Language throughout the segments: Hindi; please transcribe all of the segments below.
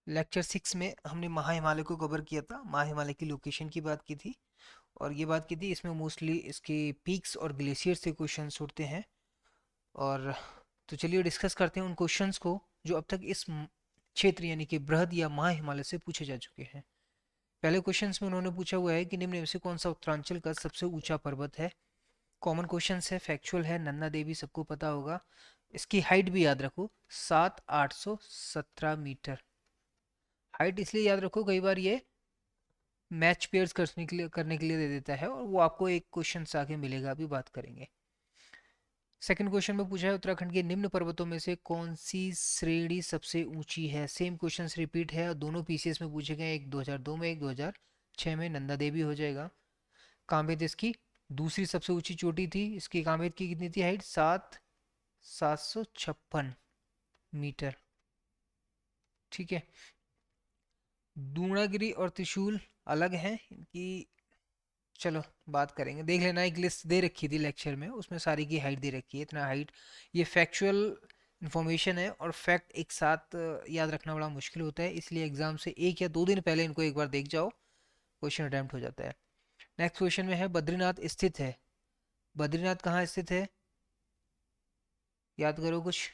लेक्चर 6 में हमने महा हिमालय को कवर किया था। महा हिमालय की लोकेशन की बात की थी और ये बात की थी इसमें मोस्टली इसके पीक्स और ग्लेशियर से क्वेश्चंस उठते हैं। और तो चलिए डिस्कस करते हैं उन क्वेश्चंस को जो अब तक इस क्षेत्र यानी कि बृहद या महा हिमालय से पूछे जा चुके हैं। पहले क्वेश्चंस में उन्होंने पूछा हुआ है कि निम्न में से कौन सा उत्तरांचल का सबसे ऊंचा पर्वत है। कॉमन क्वेश्चंस है, फैक्चुअल है, नन्दा देवी सबको पता होगा। इसकी हाइट भी याद रखो, 7,817 मीटर। हाइट इसलिए याद रखो, कई बार ये मैच पेयर्स करने के लिए दे देता है और वो आपको एक क्वेश्चन से आगे मिलेगा, अभी बात करेंगे। सेकंड क्वेश्चन में पूछा है उत्तराखंड के निम्न पर्वतों में से कौन सी श्रेणी सबसे ऊंची है। सेम क्वेश्चन रिपीट है और दोनों पीसीएस में पूछे गए, एक 2002 में, एक 2006 में। नंदा देवी हो जाएगा। कामेत इसकी दूसरी सबसे ऊंची चोटी थी। इसकी कामेत की कितनी थी हाइट? 7,756 मीटर। ठीक है। दूनागिरी और त्रिशूल अलग हैं इनकी। चलो बात करेंगे, देख लेना, एक लिस्ट दे रखी थी लेक्चर में, उसमें सारी की हाइट दे रखी है, इतना हाइट। ये फैक्चुअल इन्फॉर्मेशन है और फैक्ट एक साथ याद रखना बड़ा मुश्किल होता है, इसलिए एग्जाम से 1 या 2 दिन पहले इनको एक बार देख जाओ, क्वेश्चन अटैम्प्ट हो जाता है। नेक्स्ट क्वेश्चन में है बद्रीनाथ स्थित है। बद्रीनाथ कहाँ स्थित है? याद करो कुछ।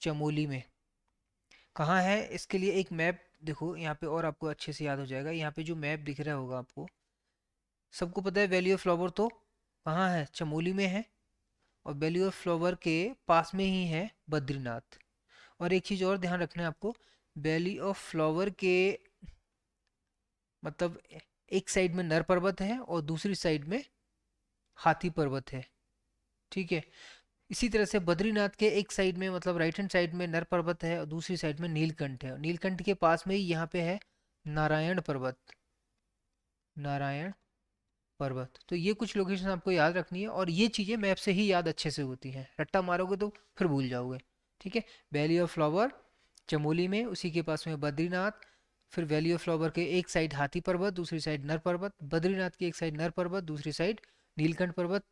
चमोली में। कहाँ है इसके लिए एक मैप देखो यहाँ पे और आपको अच्छे से याद हो जाएगा। यहाँ पे जो मैप दिख रहा होगा आपको, सबको पता है वैली ऑफ फ्लावर तो कहाँ है? चमोली में है। और वैली ऑफ फ्लावर के पास में ही है बद्रीनाथ। और एक चीज़ और ध्यान रखना है आपको, वैली ऑफ फ्लावर के मतलब एक साइड में नर पर्वत है और दूसरी साइड में हाथी पर्वत है। ठीक है। इसी तरह से बद्रीनाथ के एक साइड में मतलब राइट हैंड साइड में नर पर्वत है और दूसरी साइड में नीलकंठ है। और नीलकंठ के पास में ही यहाँ पे है नारायण पर्वत। नारायण पर्वत। तो ये कुछ लोकेशन आपको याद रखनी है और ये चीज़ें मैप से ही याद अच्छे से होती हैं, रट्टा मारोगे तो फिर भूल जाओगे। ठीक है। वैली ऑफ फ्लावर चमोली में, उसी के पास में बद्रीनाथ। फिर वैली ऑफ फ्लावर के एक साइड हाथी पर्वत, दूसरी साइड नर पर्वत। बद्रीनाथ की एक साइड नर पर्वत, दूसरी साइड नीलकंठ पर्वत,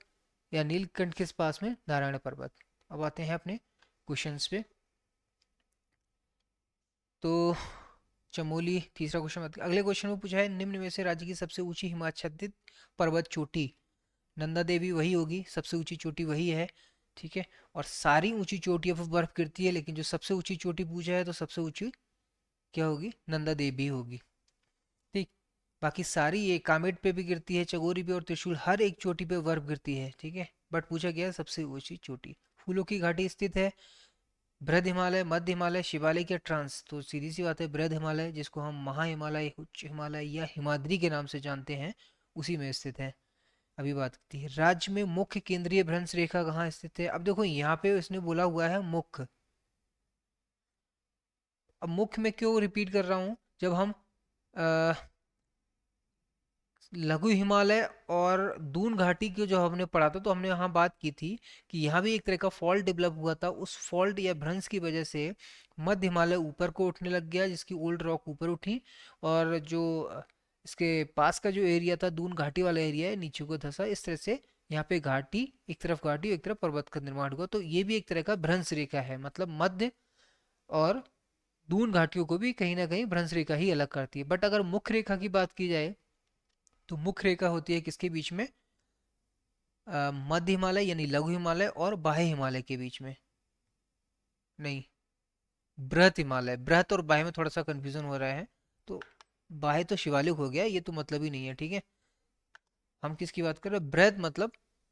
या नीलकंठ के पास में नारायण पर्वत। अब आते हैं अपने क्वेश्चंस पे। तो चमोली तीसरा क्वेश्चन। अगले क्वेश्चन में पूछा है निम्न में से राज्य की सबसे ऊंची हिमाच्छादित पर्वत चोटी। नंदा देवी वही होगी, सबसे ऊंची चोटी वही है। ठीक है। और सारी ऊंची चोटियों पर बर्फ गिरती है, लेकिन जो सबसे ऊंची चोटी पूछा है तो सबसे ऊंची क्या होगी? नंदा देवी होगी। ठीक। बाकी सारी ये कामेट पे भी गिरती है, चगोरी पे और त्रिशूल, हर एक चोटी पे बर्फ गिरती है। ठीक है। बट पूछा गया है सबसे ऊंची चोटी। फूलों की घाटी स्थित है। बृहद हिमालय, मध्य हिमालय, शिवालय के ट्रांस। तो सीधी सी बात है, बृहद हिमालय जिसको हम महा हिमालय, उच्च हिमालय या हिमाद्री के नाम से जानते हैं, उसी में स्थित है। अभी बात करती है राज्य में मुख्य केंद्रीय भ्रंश रेखा कहाँ स्थित है। अब देखो यहाँ पे उसने बोला हुआ है मुख्य। अब मुख्य में क्यों रिपीट कर रहा हूँ, जब हम अ, लघु हिमालय और दून घाटी की जो हमने पढ़ा था, तो हमने यहाँ बात की थी कि यहाँ भी एक तरह का फॉल्ट डेवलप हुआ था। उस फॉल्ट या भ्रंश की वजह से मध्य हिमालय ऊपर को उठने लग गया, जिसकी ओल्ड रॉक ऊपर उठी। और जो इसके पास का जो एरिया था, दून घाटी वाला एरिया है, नीचे को धंसा। इस तरह से यहाँ पे घाटी, एक तरफ घाटी एक तरफ पर्वत का निर्माण हुआ। तो ये भी एक तरह का भ्रंश रेखा है, मतलब मध्य और दून घाटियों को भी कहीं ना कहीं भ्रंश रेखा ही अलग करती है। बट अगर मुख्य रेखा की बात की जाए, तो मुख्य रेखा होती है किसके बीच में? मध्य हिमालय यानी लघु हिमालय और बाह्य हिमालय के बीच में। नहीं, बृहत हिमालय। बृहत और बाह्य में थोड़ा सा कंफ्यूजन हो रहा है। तो बाह्य तो शिवालिक हो गया, ये तो मतलब ही नहीं है। ठीक है। हम किसकी बात कर रहे हैं? बृहत मतलब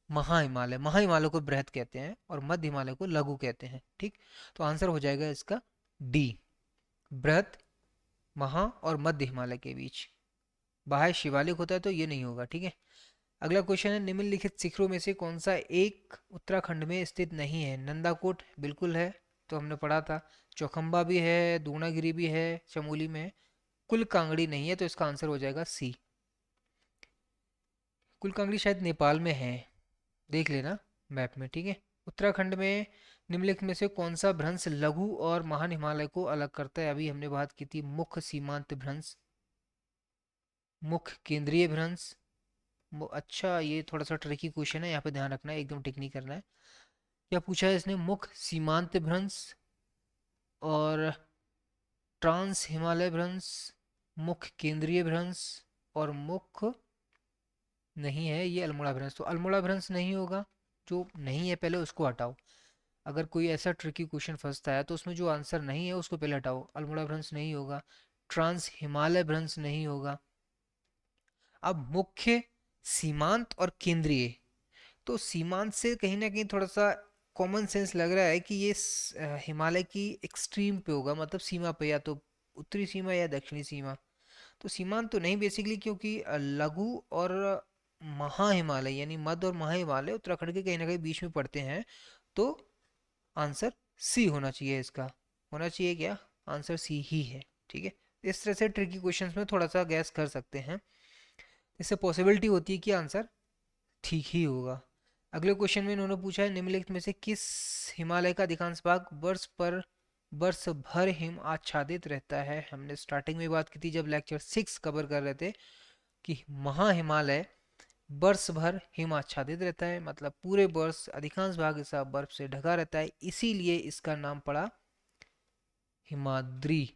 महा हिमालय। महा हिमालय को बृहत कहते हैं और मध्य हिमालय को लघु कहते हैं। ठीक। तो आंसर हो जाएगा इसका डी, बृहत, महा और मध्य हिमालय के बीच। बाह्य शिवालिक होता है तो ये नहीं होगा। ठीक है। अगला क्वेश्चन है निम्नलिखित शिखरों में से कौन सा एक उत्तराखंड में स्थित नहीं है। नंदाकोट बिल्कुल है, तो हमने पढ़ा था। चौखंबा भी है, दूनागिरी भी है, चमोली में है। कुल कांगड़ी नहीं है, तो इसका आंसर हो जाएगा सी। कुल कांगड़ी शायद नेपाल में है, देख लेना मैप में। ठीक है। उत्तराखंड में निम्नलिखित में से कौन सा भ्रंश लघु और महान हिमालय को अलग करता है। अभी हमने बात की थी मुख्य सीमांत भ्रंश, मुख्य केंद्रीय भ्रंश। अच्छा, ये थोड़ा सा ट्रिकी क्वेश्चन है, यहाँ पे ध्यान रखना है, एकदम टिक नहीं करना है। क्या पूछा है इसने? मुख्य सीमांत भ्रंश और ट्रांस हिमालय भ्रंश, मुख्य केंद्रीय भ्रंश और मुख्य नहीं है ये अल्मोड़ा भ्रंश। तो अल्मोड़ा भ्रंश नहीं होगा, जो नहीं है पहले उसको हटाओ। अगर कोई ऐसा ट्रिकी क्वेश्चन फंसता है तो उसमें जो आंसर नहीं है उसको पहले हटाओ। अल्मोड़ा भ्रंश नहीं होगा, ट्रांस हिमालय भ्रंश नहीं होगा। अब मुख्य, सीमांत और केंद्रीय। तो सीमांत से कहीं ना कहीं थोड़ा सा कॉमन सेंस लग रहा है कि ये हिमालय की एक्सट्रीम पे होगा, मतलब सीमा पे, या तो उत्तरी सीमा या दक्षिणी सीमा। तो सीमांत तो नहीं बेसिकली, क्योंकि लघु और महा हिमालय यानी मध्य और महा हिमालय उत्तराखंड के कहीं ना कहीं बीच में पड़ते हैं। तो आंसर सी होना चाहिए इसका। होना चाहिए क्या? आंसर सी ही है। ठीक है, इस तरह से ट्रिकी क्वेश्चंस में थोड़ा सा गैस कर सकते हैं, इससे पॉसिबिलिटी होती है कि आंसर ठीक ही होगा। अगले क्वेश्चन में इन्होंने पूछा है निम्नलिखित में से किस हिमालय का अधिकांश भाग वर्ष भर हिम आच्छादित रहता है। हमने स्टार्टिंग में बात की थी जब लेक्चर 6 कवर कर रहे थे कि महा हिमालय वर्ष भर हिम आच्छादित रहता है, मतलब पूरे वर्ष अधिकांश भाग इसका बर्फ से ढका रहता है, इसीलिए इसका नाम पड़ा हिमाद्री।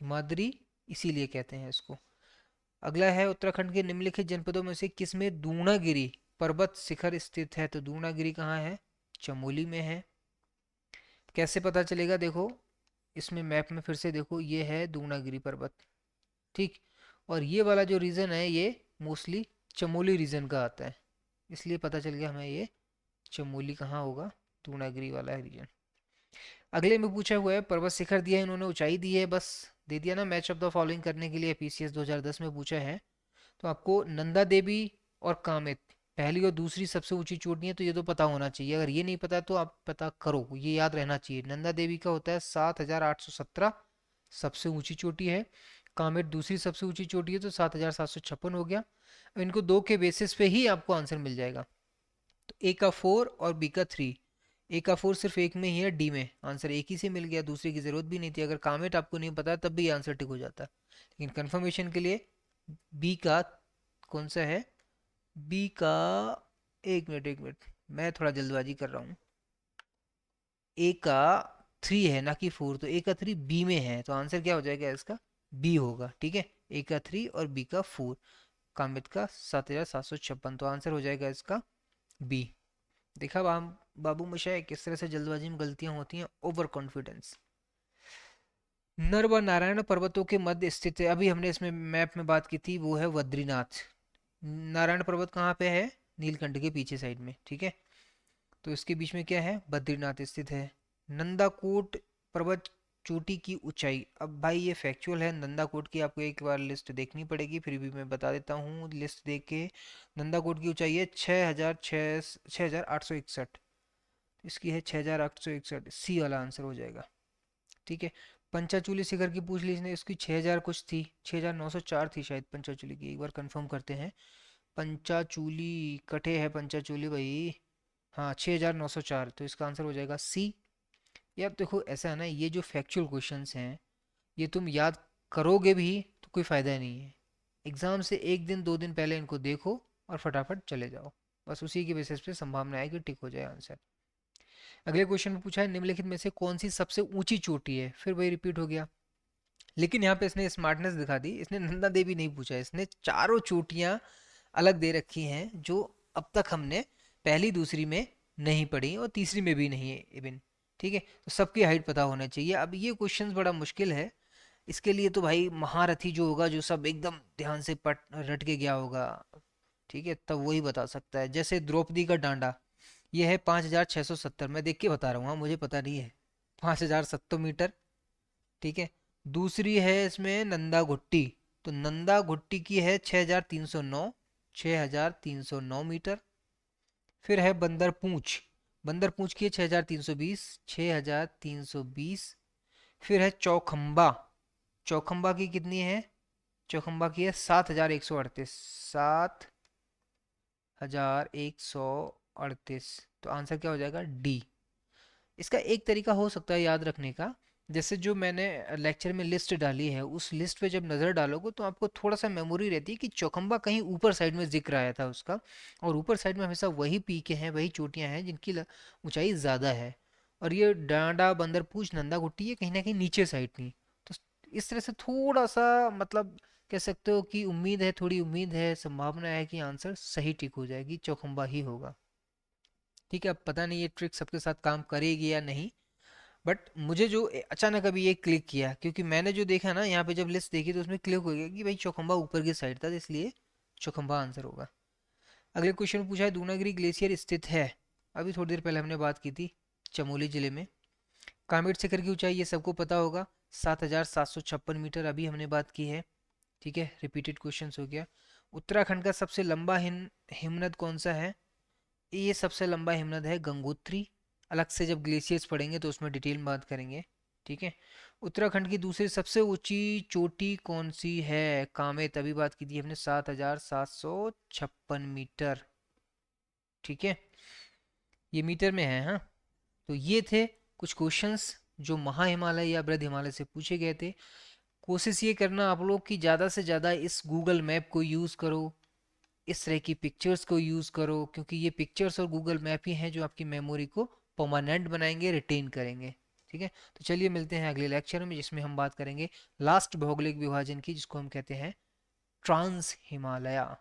हिमाद्री इसीलिए कहते हैं इसको। अगला है उत्तराखंड के निम्नलिखित जनपदों में से किसमें दूनागिरी पर्वत शिखर स्थित है। तो दूनागिरी कहाँ है? चमोली में है। कैसे पता चलेगा? देखो इसमें मैप में फिर से देखो, ये है दूनागिरी पर्वत। ठीक, और ये वाला जो रीजन है ये मोस्टली चमोली रीजन का आता है, इसलिए पता चल गया हमें ये चमोली कहाँ होगा, दूनागिरी वाला है रीजन। अगले में पूछा हुआ है पर्वत शिखर दिया है इन्होंने, ऊंचाई दी है, बस दे दिया ना मैच ऑफ द फॉलोइंग करने के लिए। पीसीएस 2010 में पूछा है। तो आपको नंदा देवी और कामित पहली और दूसरी सबसे ऊंची चोटी है, तो ये तो पता होना चाहिए। अगर ये नहीं पता तो आप पता करो, ये याद रहना चाहिए। नंदा देवी का होता है 7,817, सबसे ऊंची चोटी है। कामेट दूसरी सबसे ऊंची चोटी है, तो 7,756 हो गया। अब इनको दो के बेसिस पे ही आपको आंसर मिल जाएगा। तो ए का 4 और बी का 3। ए का 4 सिर्फ एक में ही है, डी में आंसर एक ही से मिल गया, दूसरे की जरूरत भी नहीं थी। अगर कामेट आपको नहीं पता तब भी आंसर टिक हो जाता, लेकिन कंफर्मेशन के लिए बी का कौन सा है, बी का, एक मिनट एक मिनट, मैं थोड़ा जल्दबाजी कर रहा हूँ। ए का 3 है ना कि 4, तो ए का 3 बी में है, तो आंसर क्या हो जाएगा इसका? बी होगा। ठीक है, ए का 3 और बी का 4, कामित का 7,756, तो आंसर हो जाएगा इसका बी। देखा बाबू मशाइ किस तरह से जल्दबाजी में गलतियां होती हैं, ओवर कॉन्फिडेंस। नर व नारायण पर्वतों के मध्य स्थित है, अभी हमने इसमें मैप में बात की थी, वो है बद्रीनाथ। नारायण पर्वत कहाँ पे है? नीलकंठ के पीछे साइड में। ठीक है, तो इसके बीच में क्या है? बद्रीनाथ स्थित है। नंदाकोट पर्वत चोटी की ऊंचाई, अब भाई ये फैक्चुअल है, नंदाकोट की आपको एक बार लिस्ट देखनी पड़ेगी, फिर भी मैं बता देता हूँ लिस्ट देख के। नंदाकोट की ऊंचाई है 6,861, इसकी है 6,861, सी वाला आंसर हो जाएगा। ठीक है, पंचाचूली शिखर की पूछ ली इसने, इसकी 6,000 कुछ थी, 6,904 थी शायद पंचाचूली की, एक बार कंफर्म करते हैं। पंचाचूली कटे है पंचाचूली भाई, हाँ 6,904, तो इसका आंसर हो जाएगा सी। यार देखो ऐसा है ना, ये जो फैक्चुअल क्वेश्चंस हैं ये तुम याद करोगे भी तो कोई फ़ायदा नहीं है। एग्ज़ाम से एक दिन दो दिन पहले इनको देखो और फटाफट चले जाओ, बस उसी की बेसिस पे संभावना है कि टिक हो जाए आंसर। अगले क्वेश्चन में पूछा है निम्नलिखित में से कौन सी सबसे ऊंची चोटी है, फिर वही रिपीट हो गया। लेकिन यहाँ पे इसने स्मार्टनेस दिखा दी, इसने नंदा देवी नहीं पूछा, इसने चारों चोटियाँ अलग दे रखी हैं जो अब तक हमने पहली दूसरी में नहीं पढ़ी और तीसरी में भी नहीं है इवन। ठीक है, तो सबकी हाइट पता होना चाहिए। अब ये क्वेश्चन बड़ा मुश्किल है, इसके लिए तो भाई महारथी जो होगा, जो सब एकदम ध्यान से पट रट के गया होगा, ठीक है, तब वही बता सकता है। जैसे द्रौपदी का डांडा, ये है 5,670, मैं देख के बता रहा हूँ, हाँ मुझे पता नहीं है, 5,070 मीटर। ठीक है, दूसरी है इसमें नंदा घुट्टी, तो नंदा घुट्टी की है 6,309, 6,309 मीटर। फिर है बंदर पूंछ, बंदर पूंछ की है 6,320, 6,320। फिर है चौखंबा, चौखंबा की कितनी है? चौखंबा की है 7,138, 7,138, तो आंसर क्या हो जाएगा? डी। इसका एक तरीका हो सकता है याद रखने का, जैसे जो मैंने लेक्चर में लिस्ट डाली है उस लिस्ट पे जब नज़र डालोगे तो आपको थोड़ा सा मेमोरी रहती है कि चौखंबा कहीं ऊपर साइड में जिक्र आया था उसका, और ऊपर साइड में हमेशा वही पीके हैं, वही चोटियां हैं जिनकी ऊंचाई ज़्यादा है। और ये डांडा बंदरपूछ नंदा घुट्टी ये कहीं ना कहीं नीचे साइड थी। तो इस तरह से थोड़ा सा मतलब कह सकते हो कि उम्मीद है, थोड़ी उम्मीद है, संभावना है कि आंसर सही टिक हो जाएगी, चौखंबा ही होगा। ठीक है, अब पता नहीं ये ट्रिक सबके साथ काम करेगी या नहीं, बट मुझे जो अचानक अभी ये क्लिक किया, क्योंकि मैंने जो देखा ना यहाँ पे जब लिस्ट देखी तो उसमें क्लिक हो गया कि भाई चौखंबा ऊपर की साइड था, तो इसलिए चौखंबा आंसर होगा। अगले क्वेश्चन में पूछा है दूनागिरी ग्लेशियर स्थित है, अभी थोड़ी देर पहले हमने बात की थी, चमोली जिले में। कामेट शिखर की ऊंचाई ये सबको पता होगा, 7,756 मीटर, अभी हमने बात की है। ठीक है, रिपीटेड क्वेश्चन हो गया। उत्तराखंड का सबसे लंबा हिमनद कौन सा है? ये सबसे लंबा हिमनद है गंगोत्री। अलग से जब ग्लेशियर्स पढ़ेंगे तो उसमें डिटेल में बात करेंगे। ठीक है। उत्तराखंड की दूसरी सबसे ऊंची चोटी कौन सी है? कामेत, अभी बात की थी हमने, 7,756 मीटर। ठीक है, ये मीटर में है, हाँ। तो ये थे कुछ क्वेश्चंस जो महा हिमालय या बृहद हिमालय से पूछे गए थे। कोशिश ये करना आप लोग कि ज़्यादा से ज़्यादा इस गूगल मैप को यूज़ करो, इस तरह की पिक्चर्स को यूज़ करो, क्योंकि ये पिक्चर्स और गूगल मैप ही हैं जो आपकी मेमोरी को परमानेंट बनाएंगे, रिटेन करेंगे। ठीक है, तो चलिए मिलते हैं अगले लेक्चर में, जिसमें हम बात करेंगे लास्ट भौगोलिक विभाजन की, जिसको हम कहते हैं ट्रांस हिमालया।